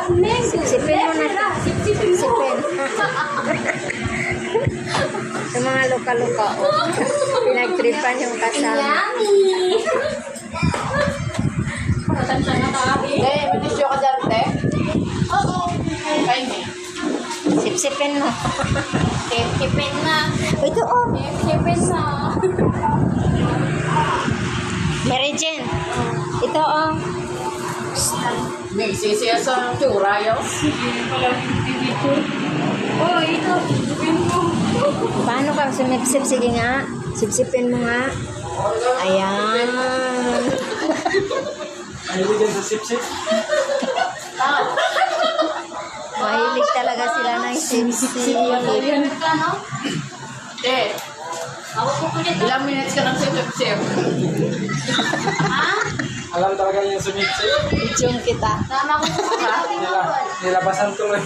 Sipsipin mo na. Sipsipin. Sa mga luka-luka, oh. Pinagtripan yung kasama. May tisyo ka dyan, te? Oo. Kain mo. Sipsipin mo. Sipsipin na. Ito, oh. Sipsipin na. Mary Jane. Ito, oh. May sisiya sa tsura yun. Oh, ito. Sipsipin mo. Paano ka sumipsip? Sige nga. Sipsipin mo nga. Ayan. Mahilig yan sa sip-sip. Mahilig talaga sila ng sipsip. Eh, ilang minutes ka ng sip-sip? Alam talaga yung sumip-sip. Ityong kita. Tama ko. Nilabasan ko lang.